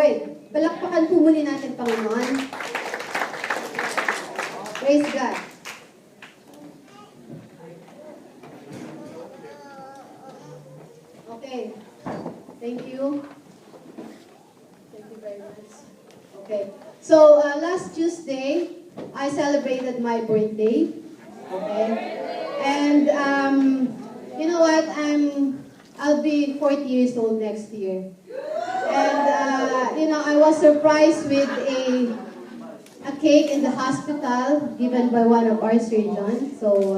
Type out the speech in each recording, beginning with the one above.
Alright, palakpakan po muli natin, Panginoon. Praise God. Okay. Thank you. Thank you very much. Okay. So, last Tuesday, I celebrated my birthday. Okay. And, you know what? I'll be 40 years old next year. And, I was surprised with a cake in the hospital given by one of our surgeons. So,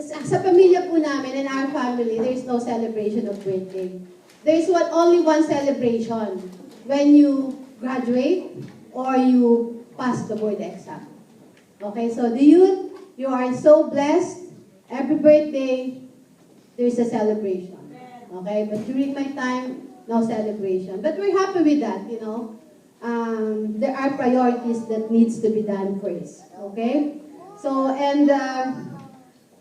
sa pamilya po namin, in our family, there's no celebration of birthday. There's only one celebration when you graduate or you pass the board exam. Okay, so the youth, you are so blessed. Every birthday, there's a celebration. Okay, but during my time, no celebration. But we're happy with that, you know. There are priorities that needs to be done first. Okay? So, and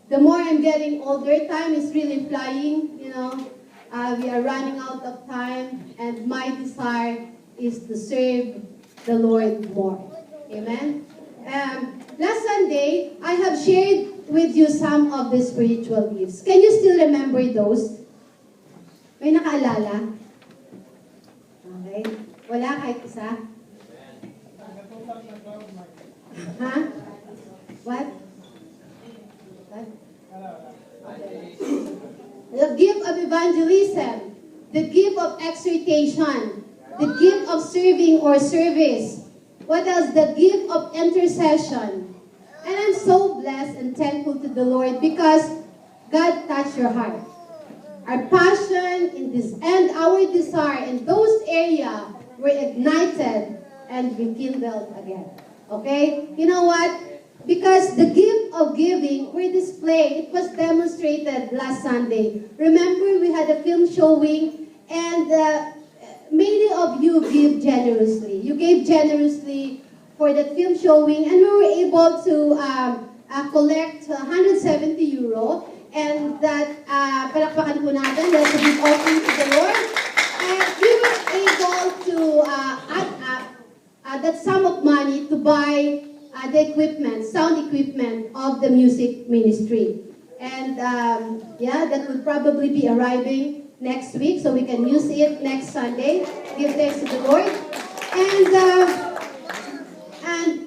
the more I'm getting older, time is really flying, you know. We are running out of time, and my desire is to serve the Lord more. Amen? Last Sunday, I have shared with you some of the spiritual gifts. Can you still remember those? May nakaalala? Okay. Wala kahit isa? Ha? What? What? Okay. The gift of evangelism, the gift of exhortation, the gift of serving or service. What else? The gift of intercession. And I'm so blessed and thankful to the Lord because God touched your heart. Our passion in this and our desire in those areas were ignited and rekindled again. Okay? You know what? Because the gift of giving were displayed, it was demonstrated last Sunday. Remember, we had a film showing, and many of you give generously. You gave generously for that film showing, and we were able to collect €170. And that, palakpakan po natin, that's a big offering to the Lord. And we were able to add up that sum of money to buy the equipment, sound equipment of the music ministry. And that will probably be arriving next week, so we can use it next Sunday. Give thanks to the Lord. And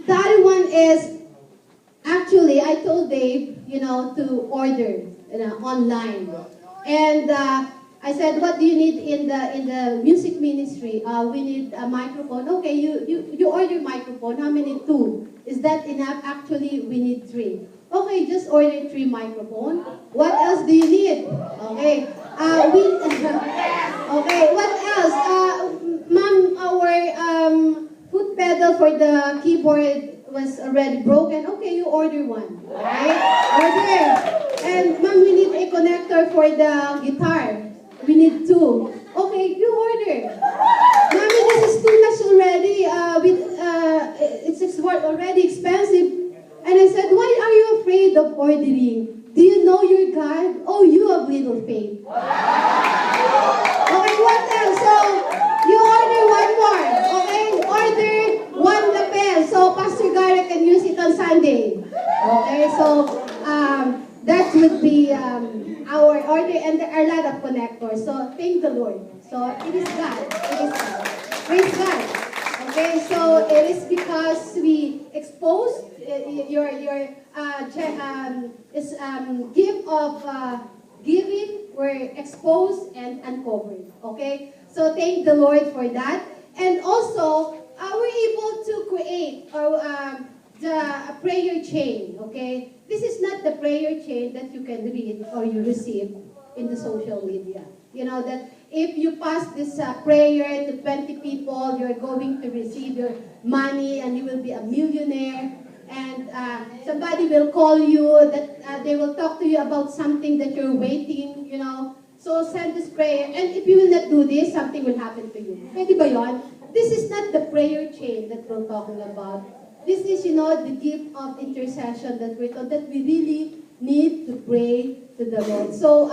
the other one is, actually, I told Dave, to order online. And I said, what do you need in the music ministry? We need a microphone. Okay, you order microphone. How many? 2. Is that enough? Actually, we need 3. Okay, just order 3 microphones. What else do you need? Okay. Okay, what else? Ma'am, our foot pedal for the keyboard was already broken. Okay, you order one. Okay? Order. And ma'am, we need a connector for the guitar. We need 2. Okay, you order. Mommy, this is too much already. It's already expensive. And I said, why are you afraid of ordering? Do you know your God? Oh, you have little faith. Okay, what else? So, you order one more. Okay? Order 1 lapel. So, Pastor Gara can use it on Sunday. Okay, so, that would be our order, and there are a lot of connectors. So, thank the Lord. So, it is God. It is God. Praise God. Okay, so it is because we exposed your gift of giving were exposed and uncovered. Okay, so thank the Lord for that. And also, we're able to create the prayer chain. Okay, this is not the prayer chain that you can read or you receive in the social media. You know that if you pass this prayer to 20 people, you're going to receive your money and you will be a millionaire. And somebody will call you, that they will talk to you about something that you're waiting, So send this prayer. And if you will not do this, something will happen to you. Pwede ba yun? This is not the prayer chain that we're talking about. This is, the gift of intercession that we're taught, that we really need to pray to the Lord. So,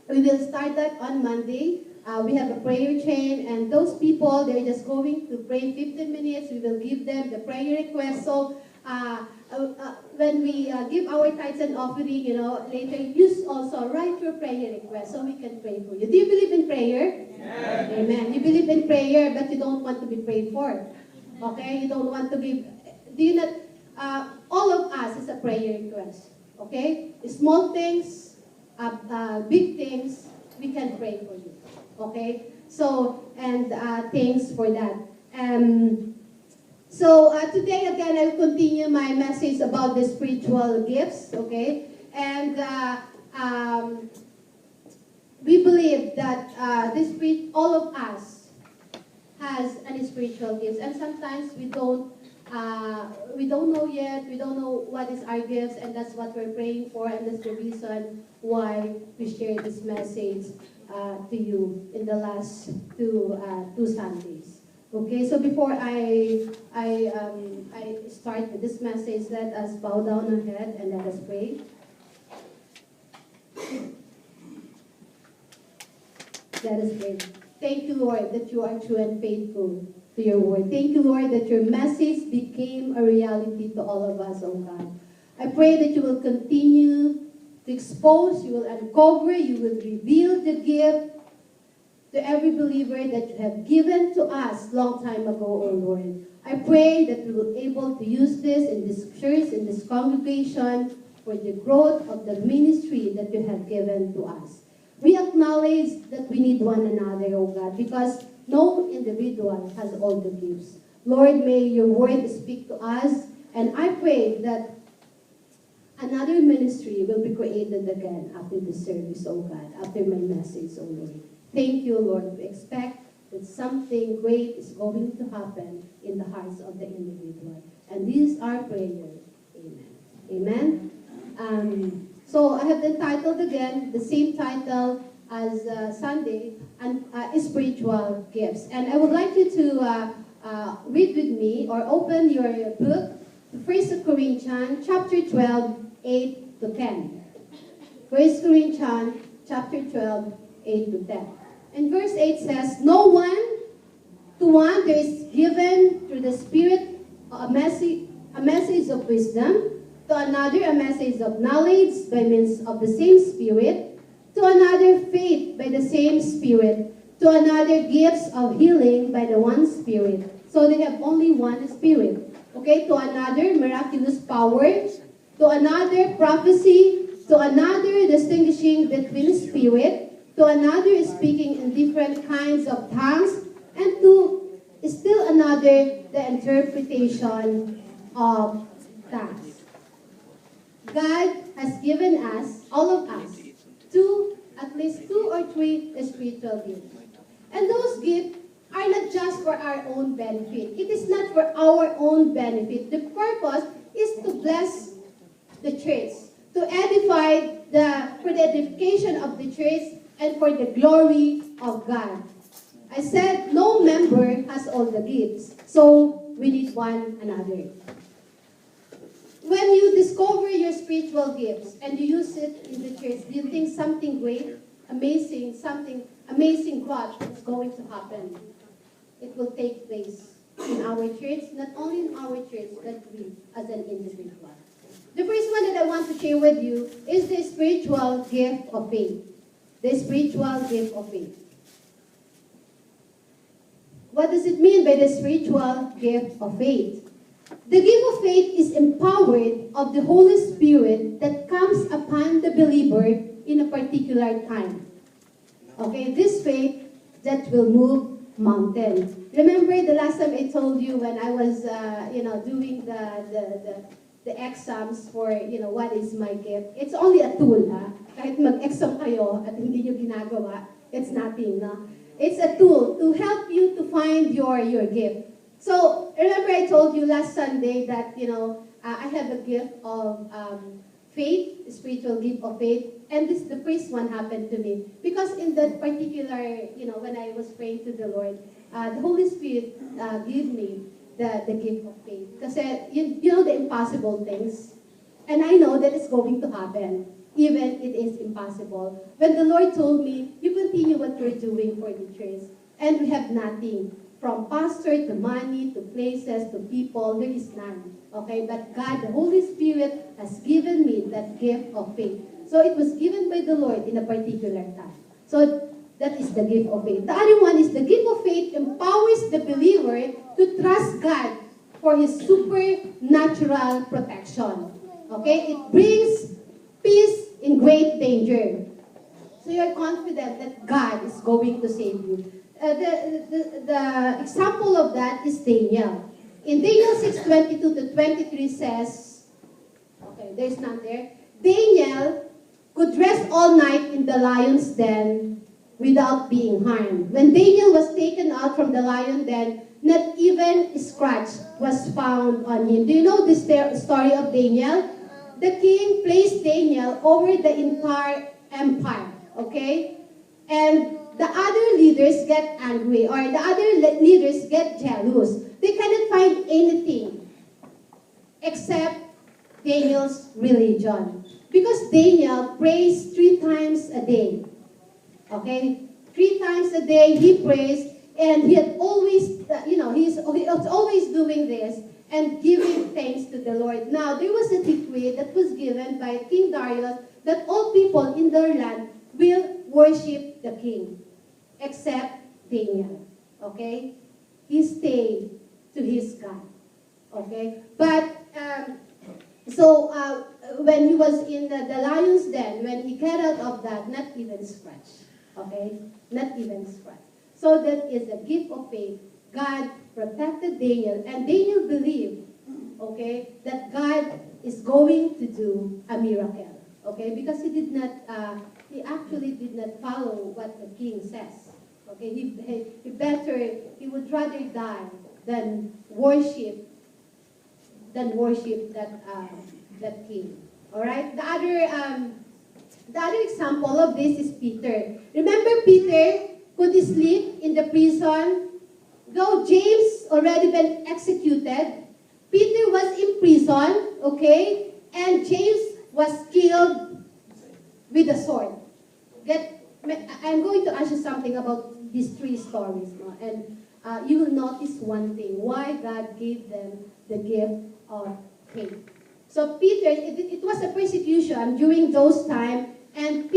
we will start that on Monday. We have a prayer chain, and those people, they're just going to pray 15 minutes. We will give them the prayer request. So when we give our tithes and offering, later, you also write your prayer request so we can pray for you. Do you believe in prayer? Yes. Amen. You believe in prayer, but you don't want to be prayed for. Okay? You don't want to give. Do you not? All of us is a prayer request. Okay? Small things, big things, we can pray for you. Okay? So, and thanks for that. So today again, I'll continue my message about the spiritual gifts. Okay? And we believe that all of us has any spiritual gifts, and sometimes we don't know yet. We don't know what is our gifts, and that's what we're praying for, and that's the reason why we share this message to you in the last two Sundays. Okay, so before I start with this message, let us bow down our head and let us pray. Let us pray. Thank you, Lord, that you are true and faithful to your word. Thank you, Lord, that your message became a reality to all of us, oh God. I pray that you will continue to expose, you will uncover, you will reveal the gift to every believer that you have given to us long time ago, oh Lord. I pray that we will be able to use this in this church, in this congregation, for the growth of the ministry that you have given to us. We acknowledge that we need one another, oh God, because no individual has all the gifts. Lord, may your word speak to us, and I pray that another ministry will be created again after this service, oh God, after my message, oh Lord. Thank you, Lord. We expect that something great is going to happen in the hearts of the individual. And this is our prayer. Amen. Amen. So I have entitled again, the same title as Sunday, and spiritual gifts. And I would like you to read with me or open your book to 1 Corinthians chapter 12, 8 to 10. 1 Corinthians chapter 12, 8 to 10. And verse 8 says, "No one to one there is given through the Spirit a message of wisdom, to another a message of knowledge by means of the same Spirit, to another faith by the same Spirit, to another gifts of healing by the one Spirit." So they have only one Spirit. Okay, to another miraculous power, to another prophecy, to another distinguishing between spirit, to another speaking in different kinds of tongues, and to still another the interpretation of tongues. God has given us, all of us, at least two or three spiritual gifts. And those gifts are not just for our own benefit. It is not for our own benefit. The purpose is to bless the church, to edify for the edification of the church and for the glory of God. I said no member has all the gifts, so we need one another. When you discover your spiritual gifts and you use it in the church, do you think something great, something amazing God is going to happen? It will take place in our church, not only in our church, but we as an individual. The first one that I want to share with you is the spiritual gift of faith. The spiritual gift of faith. What does it mean by the spiritual gift of faith? The gift of faith is empowered of the Holy Spirit that comes upon the believer in a particular time. Okay, this faith that will move mountains. Remember the last time I told you when I was, doing the exams for, what is my gift? It's only a tool, ha? Kahit mag-exam kayo at hindi nyo ginagawa, it's nothing, no? It's a tool to help you to find your gift. So, remember I told you last Sunday that, I have a gift of faith, spiritual gift of faith, and the first one happened to me. Because in that particular, when I was praying to the Lord, the Holy Spirit gave me the gift of faith. Kasi, you know the impossible things, and I know that it's going to happen. even it is impossible. When the Lord told me, you continue what you're doing for the church, and we have nothing. From pastor to money to places to people, there is none. Okay, but God, the Holy Spirit, has given me that gift of faith. So it was given by the Lord in a particular time. So that is the gift of faith. The other one is the gift of faith empowers the believer to trust God for His supernatural protection. Okay, it brings peace in great danger. So you're confident that God is going to save you. The example of that is Daniel. In Daniel 6:22 to 23 says, okay, there's none there. Daniel could rest all night in the lion's den without being harmed. When Daniel was taken out from the lion den, not even a scratch was found on him. Do you know this story of Daniel? The king placed Daniel over the entire empire, okay? And the other leaders get angry, or the other leaders get jealous. They cannot find anything except Daniel's religion. Because Daniel prays 3 times a day. Okay? 3 times a day he prays, and he had always, he was always doing this and giving thanks to the Lord. Now, there was a decree that was given by King Darius that all people in their land will worship the king, except Daniel. Okay? He stayed to his God. Okay? But, when he was in the lion's den, when he got out of that, not even scratch. Okay? Not even scratch. So that is a gift of faith. God protected Daniel, and Daniel believed, okay, that God is going to do a miracle. Okay? Because he actually did not follow what the king says. Okay? He would rather die than worship that king. All right. The other example of this is Peter. Remember Peter could he sleep in the prison? Though James already been executed, Peter was in prison. Okay, and James was killed with a sword. I'm going to ask you something about these 3 stories, no? And you will notice one thing: why God gave them the gift of faith. So Peter, it was a persecution during those times, and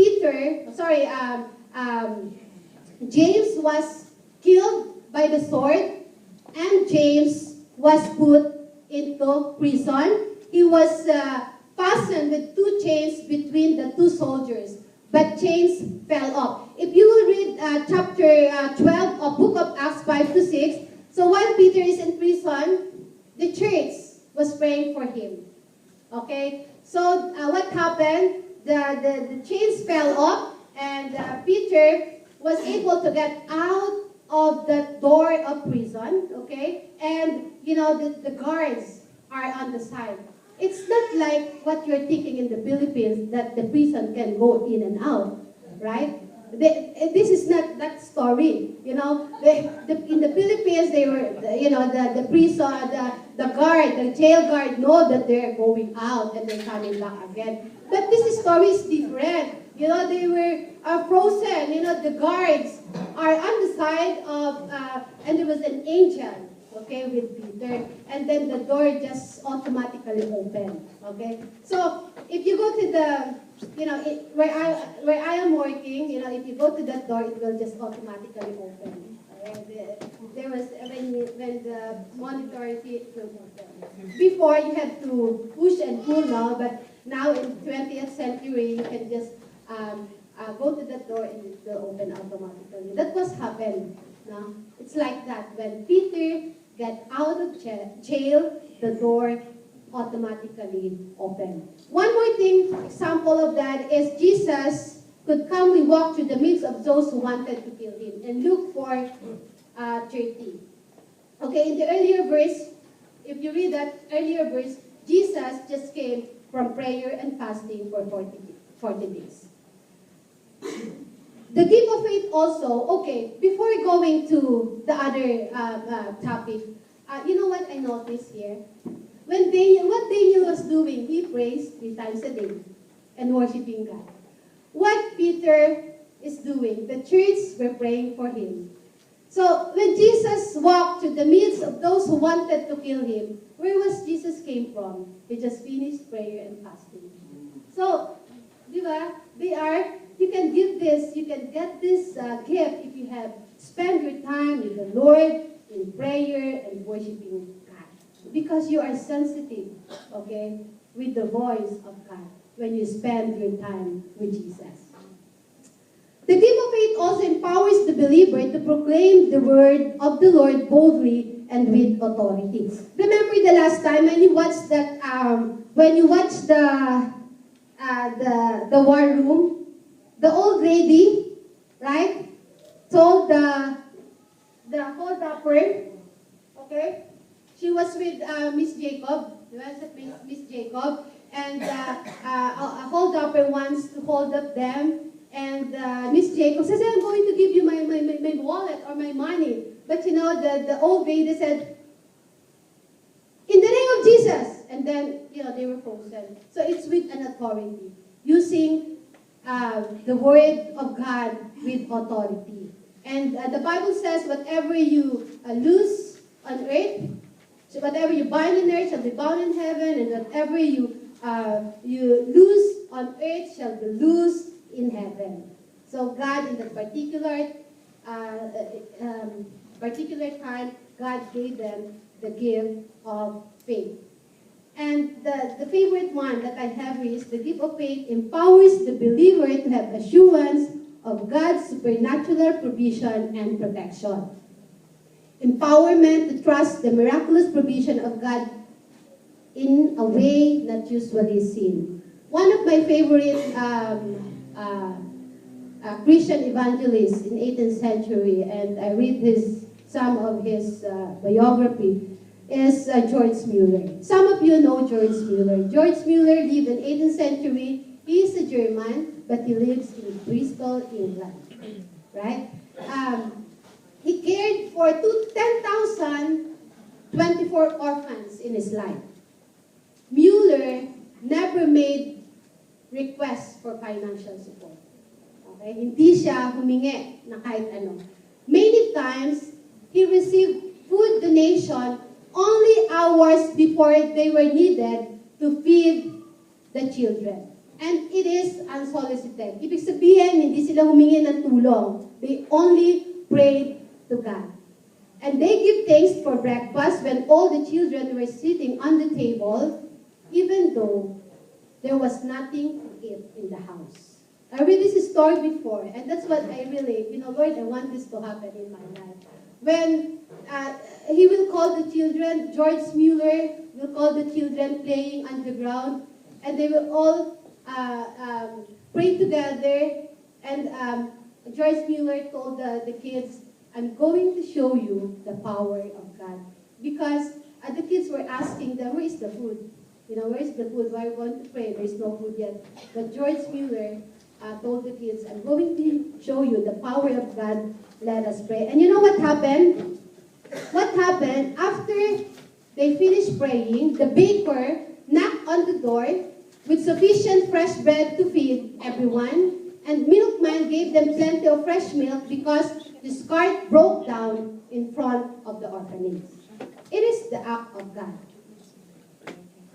James was killed by the sword, and James was put into prison. He was fastened with 2 chains between the 2 soldiers, but chains fell off. If you will read chapter 12 of Book of Acts 5 to 6, so while Peter is in prison, the church was praying for him. Okay, so what happened? The chains fell off, and Peter was able to get out of the door of prison. Okay, and the guards are on the side. It's not like what you're thinking in the Philippines, that the prison can go in and out, right? This is not that story. In the Philippines, they were, the prison, the jail guard know that they're going out and they're coming back again. But this story is different. They were frozen. The guards are on the side of, and there was an angel, okay, with Peter, and then the door just automatically opened. Okay, so if you go to the, where I am working, if you go to that door, it will just automatically open. There was when the monitor it will open. Before you had to push and pull now, but now in 20th century you can just go to that door and it will open automatically. That was happened. No? It's like that. When Peter got out of jail, the door automatically opened. One more thing, example of that is Jesus could calmly walk through the midst of those who wanted to kill him. In Luke 4:30. Okay, in the earlier verse, if you read that earlier verse, Jesus just came from prayer and fasting for 40 days. The gift of faith also, okay, before going to the other topic, you know what I noticed here? What Daniel was doing, he prays 3 times a day. and worshiping God. What Peter is doing, the church were praying for him. So when Jesus walked to the midst of those who wanted to kill him, where was Jesus came from? He just finished prayer and fasting. So, di ba? You can give this, you can get this gift if you have spent your time with the Lord in prayer and worshiping God. Because you are sensitive, okay, with the voice of God when you spend your time with Jesus. The gift of faith also empowers the believer to proclaim the word of the Lord boldly and with authority. Remember the last time when you watched that, the war room, the old lady, right, told the hold-upper, okay, she was with Miss Jacob, Miss Jacob, and a hold-upper wants to hold up them. And Miss Jacob says, I'm going to give you my wallet or my money. But you know, the old lady said, in the name of Jesus. And then, they were frozen. So it's with an authority. Using the word of God with authority. And the Bible says, whatever you loose on earth, so whatever you bind on earth shall be bound in heaven, and whatever you loose on earth shall be loosed in heaven. So God, in that particular time, God gave them the gift of faith. And the favorite one that I have is the gift of faith empowers the believer to have assurance of God's supernatural provision and protection. Empowerment to trust the miraculous provision of God in a way not usually seen. One of my favorite Christian evangelists in 18th century, and I read some of his biography, is George Mueller. Some of you know George Mueller. George Mueller lived in 18th century. He is a German, but he lives in Bristol, England. Right? He cared for 10,024 orphans in his life. Mueller never made requests for financial support. Okay? Hindi siya humingi na kahit ano. Many times, he received food donation only hours before they were needed to feed the children. And it is unsolicited. Ibig sabihin, hindi sila humingi ng tulong. They only prayed to God. And they give thanks for breakfast when all the children were sitting on the table, even though there was nothing to eat in the house. I read this story before, and that's what I really, Lord, I want this to happen in my life. When he will call the children, George Mueller will call the children playing on the ground, and they will all pray together. And George Mueller told the kids, I'm going to show you the power of God. Because the kids were asking them, where is the food? Where is the food? Why are we going to pray? There is no food yet. But George Mueller told the kids, I'm going to show you the power of God. Let us pray. And you know what happened? What happened? After they finished praying, the baker knocked on the door with sufficient fresh bread to feed everyone, and milkman gave them plenty of fresh milk because this cart broke down in front of the orphanage. It is the act of God.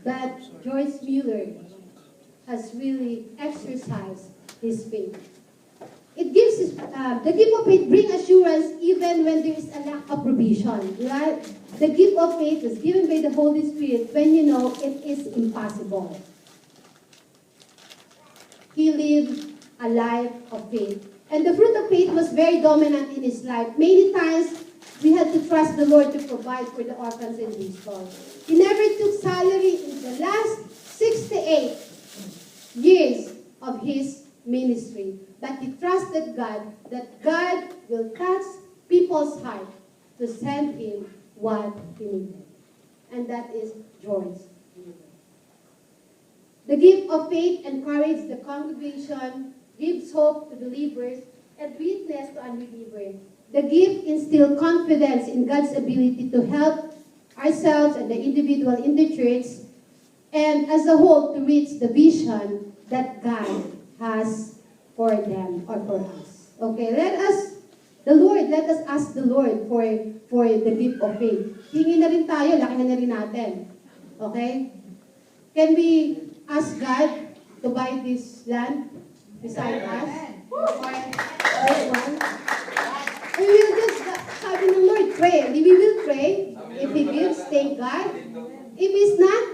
But George Mueller has really exercised his faith. It gives the gift of faith bring assurance even when there is a lack of provision. Right? The gift of faith is given by the Holy Spirit when you know it is impossible. He lived a life of faith. And the fruit of faith was very dominant in his life. Many times, we had to trust the Lord to provide for the orphans in Bristol. He never took salary in the last 68 years of his ministry. But he trusted God that God will touch people's heart to send him what he needed. And that is George. The gift of faith encourages the congregation, gives hope to believers, and witness to unbelievers. The gift instills confidence in God's ability to help ourselves and the individual in the church, and as a whole to reach the vision that God has for them or for us. Okay, let us ask the Lord for the gift of faith. Hingi na rin tayo, lakihan na rin natin. Okay? Can we ask God to buy this land beside us? Or this one? We will just, sabi ng Lord, pray. We will pray. If He gives, thank God. If He's not,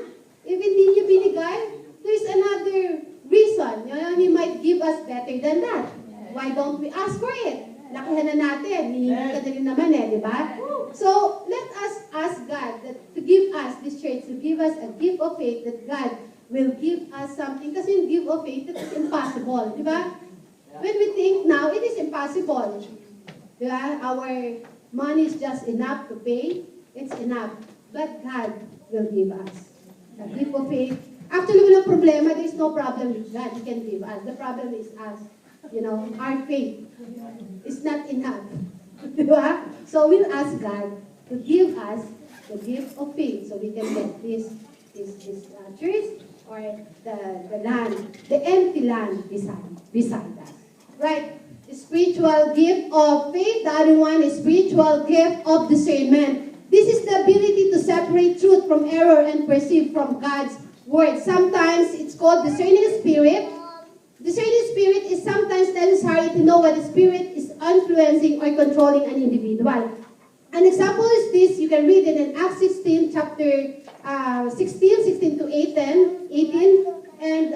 if hindi niyo binigay, there's another reason. You know, He might give us better than that. Why don't we ask for it? Lakihan na natin. Hihingi ka na rin naman di ba? So, let us ask God to give us, this church, to give us a gift of faith that God will give us something. Kasi yung gift of faith, that is impossible. Di ba? When we think now, it is impossible. Di ba? Our money is just enough to pay. It's enough. But God will give us a gift of faith. Actually, walang problema. There is no problem with God. He can give us. The problem is us. You know, our faith is not enough. Diba? So we'll ask God to give us the gift of faith so we can get this church or the land, the empty land beside us. Right? The spiritual gift of faith. The other one is spiritual gift of discernment. This is the ability to separate truth from error and perceive from God's word. Sometimes it's called discerning spirit. Discerning spirit is sometimes necessary to know what the spirit is influencing or controlling an individual. An example is this. You can read it in Acts 16, chapter 16 to 18. And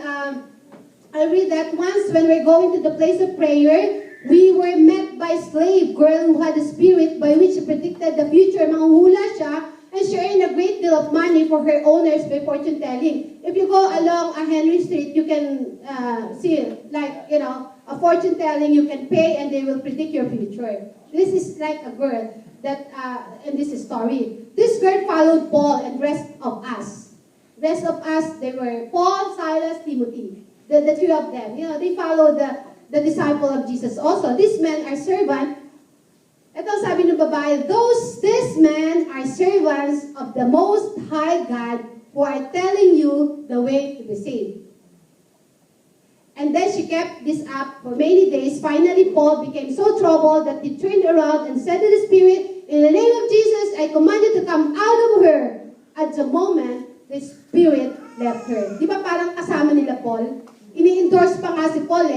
I'll read that once when we're going to the place of prayer, we were met by a slave girl who had a spirit by which she predicted the future. Manghuhula siya, and she earned a great deal of money for her owners by fortune telling. If you go along Henry Street, you can see, like, you know, a fortune telling, you can pay and they will predict your future. This is like a girl that, in this story. This girl followed Paul and rest of us. Rest of us, they were Paul, Silas, Timothy. The three of them. You know, they followed the disciple of Jesus also. These men are servants. Ito sabi ng babae, these men are servants of the Most High God who are telling you the way to be saved. And then she kept this up for many days. Finally, Paul became so troubled that he turned around and said to the Spirit, in the name of Jesus, I command you to come out of her. At the moment, the Spirit left her. Di ba parang kasama nila Paul? Ini-endorse pa nga si Paul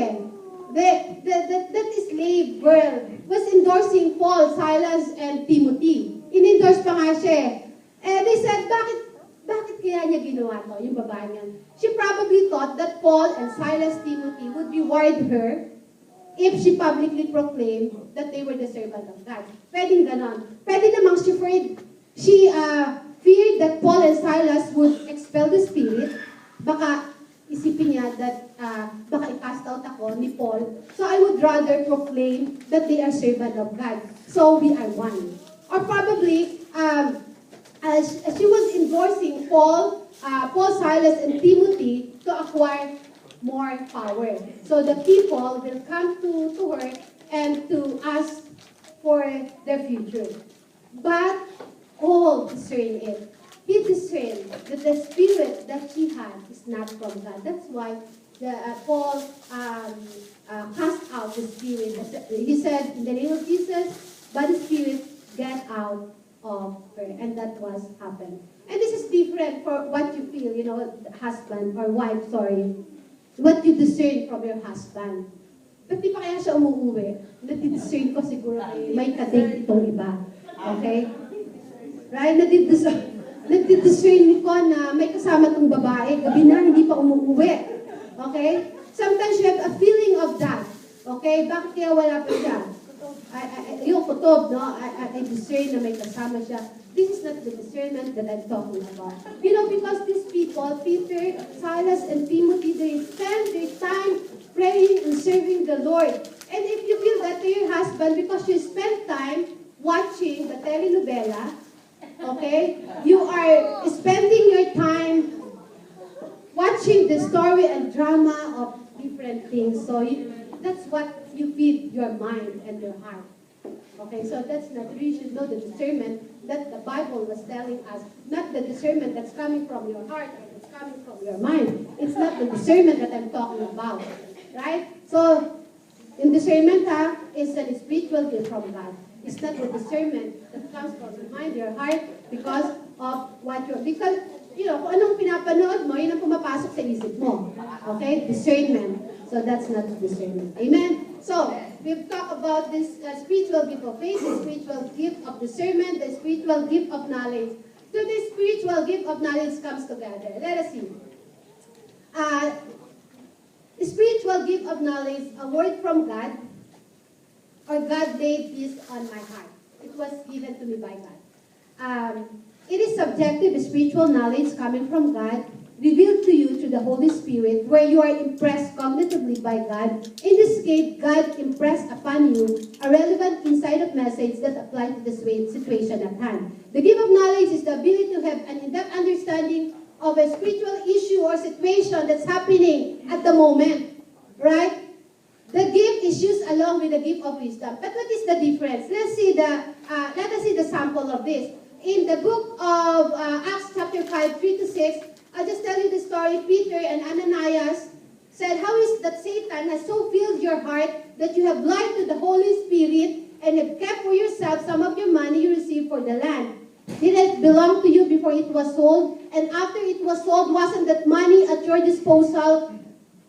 that slave girl was endorsing Paul, Silas, and Timothy. In-endorse pa nga siya. And they said, bakit kaya niya ginawa to, yung babae niya? She probably thought that Paul and Silas, Timothy would reward her if she publicly proclaimed that they were the servant of God. Pwedeng ganon. Pwede namang she feared that Paul and Silas would expel the spirit. Baka isipin niya that baka i-cast out ako ni Paul. So I would rather proclaim that they are servant of God. So we are one. Or probably, as she was endorsing Paul, Silas, and Timothy to acquire more power. So the people will come to her and to ask for their future. But Paul discerned it. He discerned that the spirit that she had is not from God. That's why Paul cast out the spirit. He said, in the name of Jesus, by the spirit, get out of her. And that was happened. And this is different for what you feel, you know, husband or wife, sorry. What you discern from your husband. Ba't di pa kaya siya umuuwi? Natidiscern ko siguro may kadate itong iba. Okay? Right? Natidiscern ko na may kasama itong babae. Gabi na, hindi pa umuuwi. Okay? Sometimes you have a feeling of that. Okay? Bakit kaya wala pa siya? Yung kutob, no? I discern na may kasama siya. This is not the discernment that I'm talking about. You know, because these people, Peter, Silas, and Timothy, they spend their time praying and serving the Lord. And if you feel that to your husband, because you spend time watching the telenovela, okay, you are spending your time watching the story and drama of different things. So that's what you feed your mind and your heart. Okay, so that's not, you should know the discernment that the Bible was telling us, not the discernment that's coming from your heart or the coming from your mind. It's not the discernment that I'm talking about. Right? So, in discernment, is a spiritual gift from God. It's not the discernment that comes from your mind, your heart, because of what you're, because, kung anong pinapanood mo, yun ang pumapasok sa isip mo. Okay? Discernment. So that's not discernment. Amen? So, we've talked about this spiritual gift of faith, the spiritual gift of discernment, the spiritual gift of knowledge. So the spiritual gift of knowledge comes together. Let us see. Spiritual gift of knowledge, a word from God, or God laid this on my heart. It was given to me by God. It is subjective spiritual knowledge coming from God, revealed to you through the Holy Spirit, where you are impressed cognitively by God. In this case, God impressed upon you a relevant insight of message that applies to the situation at hand. The gift of knowledge is the ability to have an in-depth understanding of a spiritual issue or situation that's happening at the moment. Right? The gift is used along with the gift of wisdom. But what is the difference? Let us see the sample of this. In the book of Acts chapter 5, 3-6, I'll just tell you the story. Peter and Ananias said, how is that Satan has so filled your heart that you have lied to the Holy Spirit and have kept for yourself some of your money you received for the land? Did it belong to you before it was sold? And after it was sold, wasn't that money at your disposal?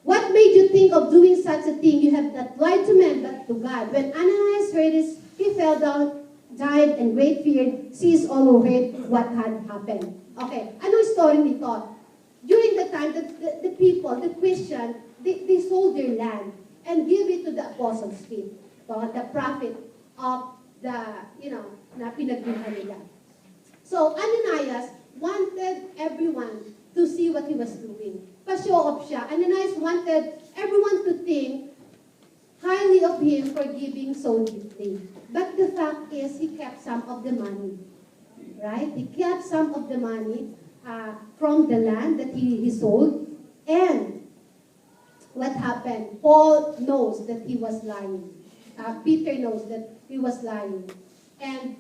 What made you think of doing such a thing? You have not lied to men, but to God. When Ananias heard this, he fell down, died, and great fear seized all who heard what had happened. Okay, anong story nito? During the time that the people, the Christian, they sold their land and gave it to the apostles' feet. So, the prophet of the, na pinagbilhan nila. So, Ananias wanted everyone to see what he was doing. Pa-show off siya. Ananias wanted everyone to think highly of him for giving so deeply. But the fact is, he kept some of the money. Right? He kept some of the money from the land that he sold. And what happened? Paul knows that he was lying. Peter knows that he was lying. And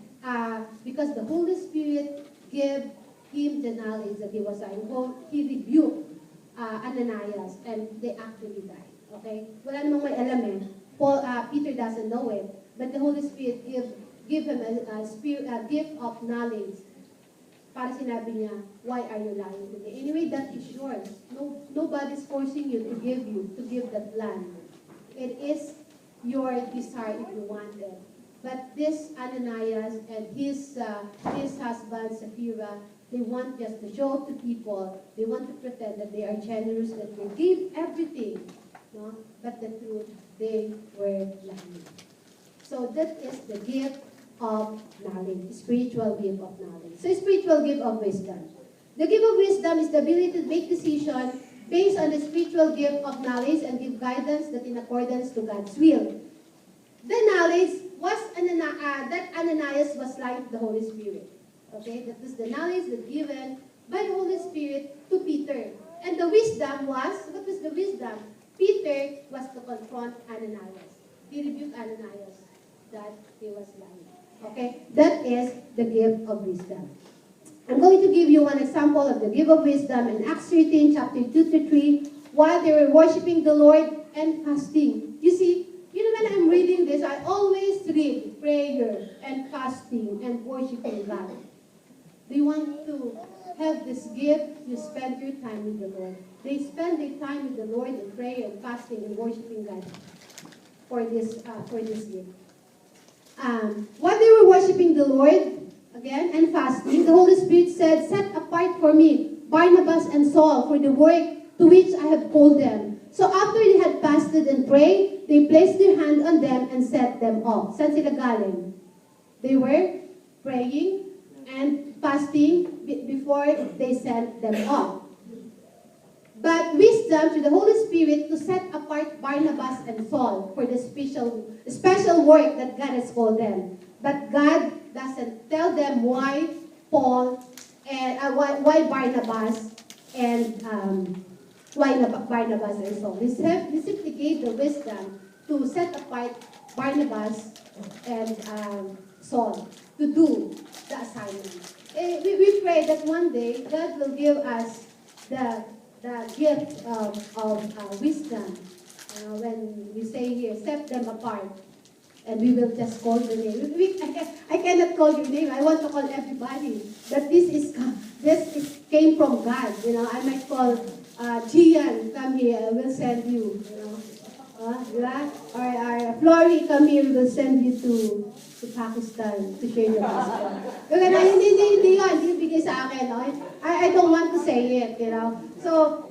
because the Holy Spirit gave him the knowledge that he was lying, he rebuked Ananias, and they actually died. Okay? Wala namang may alam eh. Peter doesn't know it, but the Holy Spirit give him a gift of knowledge. Para sinabi niya, why are you lying to me? Anyway, that is yours. Nobody's forcing you to give that land. It is your desire if you want it. But this Ananias and his husband, Sapphira, they want just to show off to people. They want to pretend that they are generous, that they give everything. No? But the truth, they were lying. So that is the gift of knowledge, spiritual gift of knowledge. So spiritual gift of wisdom. The gift of wisdom is the ability to make decisions based on the spiritual gift of knowledge and give guidance that in accordance to God's will. The knowledge was that Ananias was like the Holy Spirit. Okay, that was the knowledge that given by the Holy Spirit to Peter. And the wisdom was, what was the wisdom? Peter was to confront Ananias. He rebuked Ananias that he was lying. Okay, that is the gift of wisdom. I'm going to give you one example of the gift of wisdom in Acts 13, chapter 2-3, while they were worshiping the Lord and fasting. You see, when I'm reading this, I always read prayer and fasting and worshiping God. Do you want to have this gift? You spend your time with the Lord. They spend their time with the Lord in prayer and fasting and worshiping God for this gift. While they were worshiping the Lord, again, and fasting, the Holy Spirit said, set apart for me Barnabas and Saul for the work to which I have called them. So after they had fasted and prayed, they placed their hand on them and set them off. Saan sila galing? They were praying and fasting before they sent them off. But wisdom to the Holy Spirit to set apart Barnabas and Saul for the special work that God has called them. But God doesn't tell them why Paul and why Barnabas and Saul. He simply gave the wisdom to set apart Barnabas and Saul to do the assignment. We pray that one day God will give us the gift of wisdom. When we say here, set them apart, and we will just call the name. I cannot call your name. I want to call everybody. But this came from God. I might call Gian, come here, I will send you. Or Flory, come here, we will send you to Pakistan to share the gospel. Hindi yun, hindi bigay sa akin. I don't want to say it, So,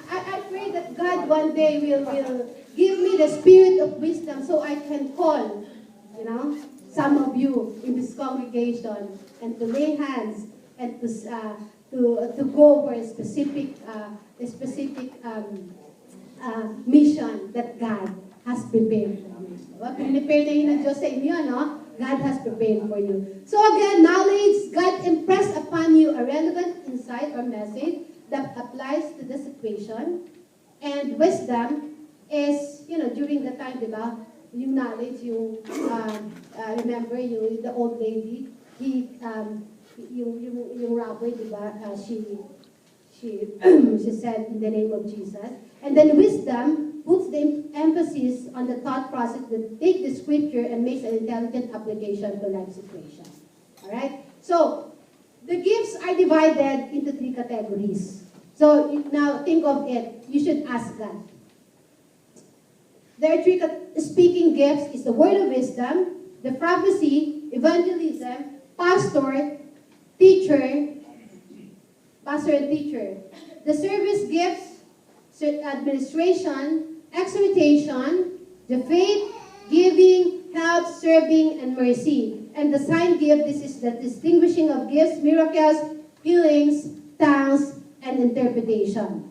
I pray that God one day will give me the spirit of wisdom so I can call, some of you in this congregation and to lay hands and to go for a specific mission that God has prepared for you. Prepare na yun ng Diyos sa inyo, no? God has prepared for you. So again, knowledge, God impressed upon you a relevant insight or message that applies to the situation. And wisdom is, during the time, di ba? Yung knowledge, remember, the old lady, yung rabbi, di ba? She said in the name of Jesus. And then wisdom puts the emphasis on the thought process that take the scripture and makes an intelligent application to life situation. All right? So, the gifts are divided into 3 categories. So, now think of it. You should ask God. There are 3 speaking gifts. It's the word of wisdom, the prophecy, evangelism, pastor and teacher. The service gifts, administration, exhortation, the faith, giving, help, serving, and mercy. And the sign gift, this is the distinguishing of gifts, miracles, healings, tongues, and interpretation.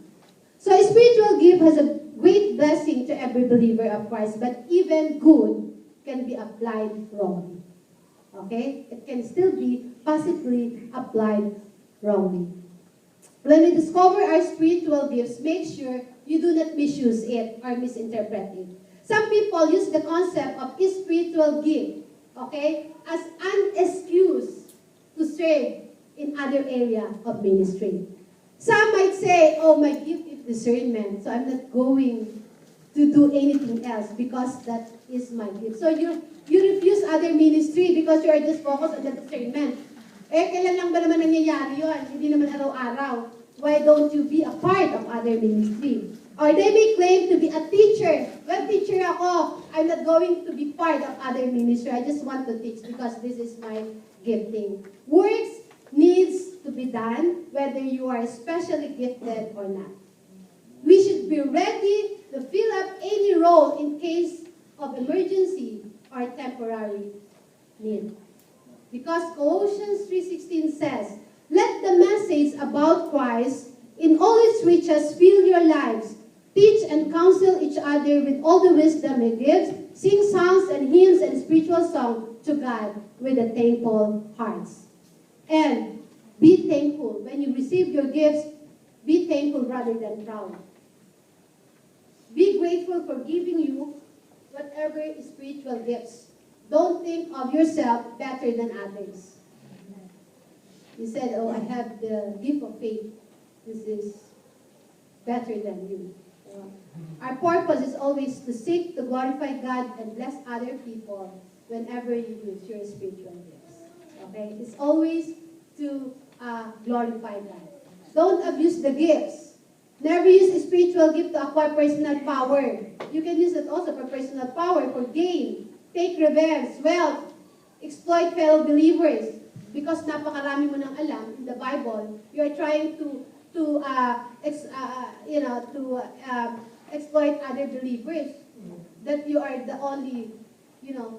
So a spiritual gift has a great blessing to every believer of Christ, but even good can be applied wrongly. Okay? It can still be possibly applied wrongly. When we discover our spiritual gifts, make sure you do not misuse it or misinterpret it. Some people use the concept of a spiritual gift, okay, as an excuse to serve in other area of ministry. Some might say, oh, my gift is discernment, so I'm not going to do anything else because that is my gift. So you refuse other ministry because you are just focused on the discernment. Kailan lang ba naman nangyayari yun? Hindi naman araw-araw. Why don't you be a part of other ministry? Or they may claim to be a teacher. Well, teacher ako. I'm not going to be part of other ministry. I just want to teach because this is my gifting. Works needs to be done whether you are especially gifted or not. We should be ready to fill up any role in case of emergency or temporary need. Because Colossians 3:16 says, let the message about Christ in all its riches fill your lives. Teach and counsel each other with all the wisdom it gives. Sing songs and hymns and spiritual songs to God with a thankful hearts. And be thankful. When you receive your gifts, be thankful rather than proud. Be grateful for giving you whatever spiritual gifts. Don't think of yourself better than others. You said, oh, I have the gift of faith. This is better than you. Our purpose is always to seek to glorify God and bless other people whenever you use your spiritual gifts. Okay? It's always to glorify God. Don't abuse the gifts. Never use a spiritual gift to acquire personal power. You can use it also for personal power, for gain, take revenge, wealth, exploit fellow believers. Because napakarami mo nang alam in the Bible, you are trying to exploit other believers. That you are the only,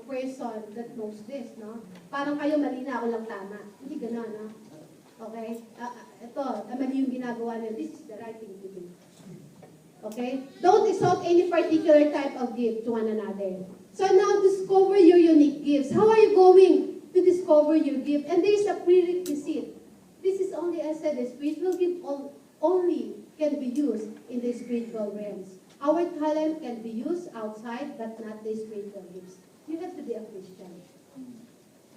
person that knows this, no? Parang kayo mali na, ako lang tama. Hindi gano'n, no? Okay? Ito, mali yung ginagawa nila. This is the right thing to do. Okay? Don't exalt any particular type of gift to one another. So now, discover your unique gifts. How are you going to discover your gift? And there is a prerequisite. This is only, I said, the spiritual gift only can be used in the spiritual realms. Our talent can be used outside, but not the spiritual gifts. You have to be a Christian.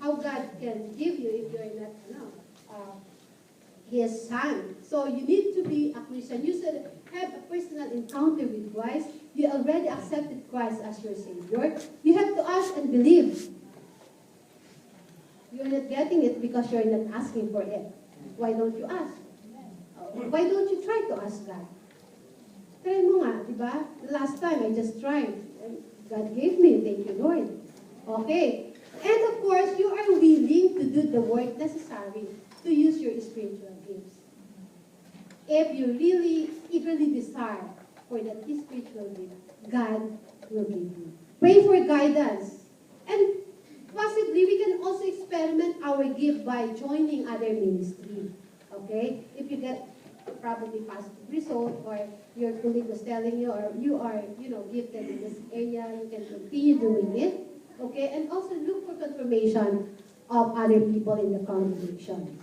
How God can give you if you're not, His Son. So you need to be a Christian. You should have a personal encounter with Christ. You already accepted Christ as your Savior. You have to ask and believe. You're not getting it because you're not asking for it. Why don't you ask? Why don't you try to ask God? Try mo nga, di ba? The last time I just tried. And God gave me. Thank you, Lord. Okay. And of course, you are willing to do the work necessary to use your spiritual gifts. If you really eagerly desire for that spiritual gift, God will give you. Pray for guidance. And possibly, we can also experiment our gift by joining other ministry. Okay? If you get probably positive result, or your colleague was telling you, or you are, gifted in this area, you can continue doing it. Okay? And also look for confirmation of other people in the congregation.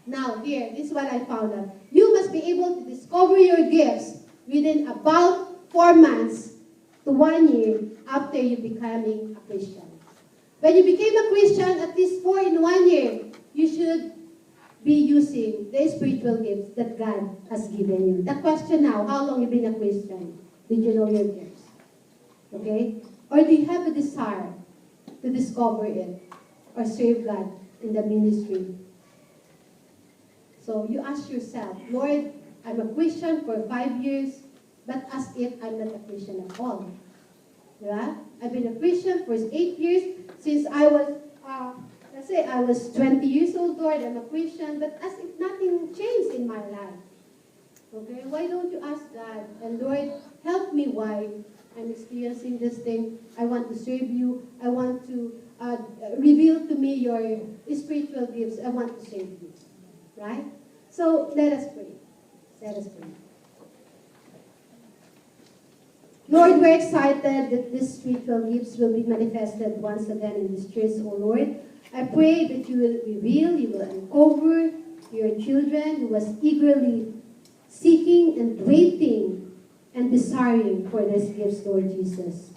Now, here, this is what I found out. You must be able to discover your gifts within about 4 months to 1 year after you becoming a Christian. When you became a Christian, at least 4 in 1 year, you should be using the spiritual gifts that God has given you. The question now, how long you been a Christian? Did you know your gifts? Okay? Or do you have a desire to discover it or serve God in the ministry? So you ask yourself, Lord, I'm a Christian for 5 years, but as if I'm not a Christian at all. Yeah? I've been a Christian for 8 years since I was, let's say I was 20 years old, Lord, I'm a Christian, but as if nothing changed in my life. Okay? Why don't you ask God, and Lord, help me why I'm experiencing this thing. I want to serve you. I want to reveal to me your spiritual gifts. I want to serve you. Right? So, let us pray. Let us pray. Lord, we're excited that these spiritual gifts will be manifested once again in this church, O Lord. I pray that you will reveal, you will uncover your children who was eagerly seeking and waiting and desiring for these gifts, Lord Jesus.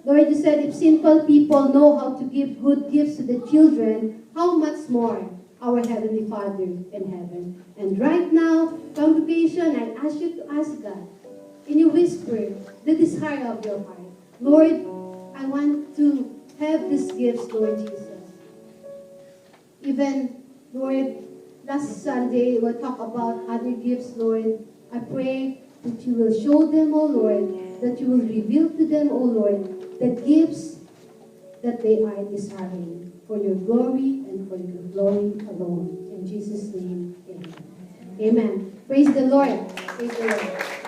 Lord, you said if sinful people know how to give good gifts to the children, how much more our Heavenly Father in heaven. And right now, congregation, I ask you to ask God, in your whisper, the desire of your heart. Lord, I want to have these gifts, Lord Jesus. Even, Lord, last Sunday, we'll talk about other gifts, Lord. I pray that you will show them, O Lord, that you will reveal to them, O Lord, the gifts that they are desiring for your glory and for your glory alone. In Jesus' name, amen. Amen. Praise the Lord. Praise the Lord.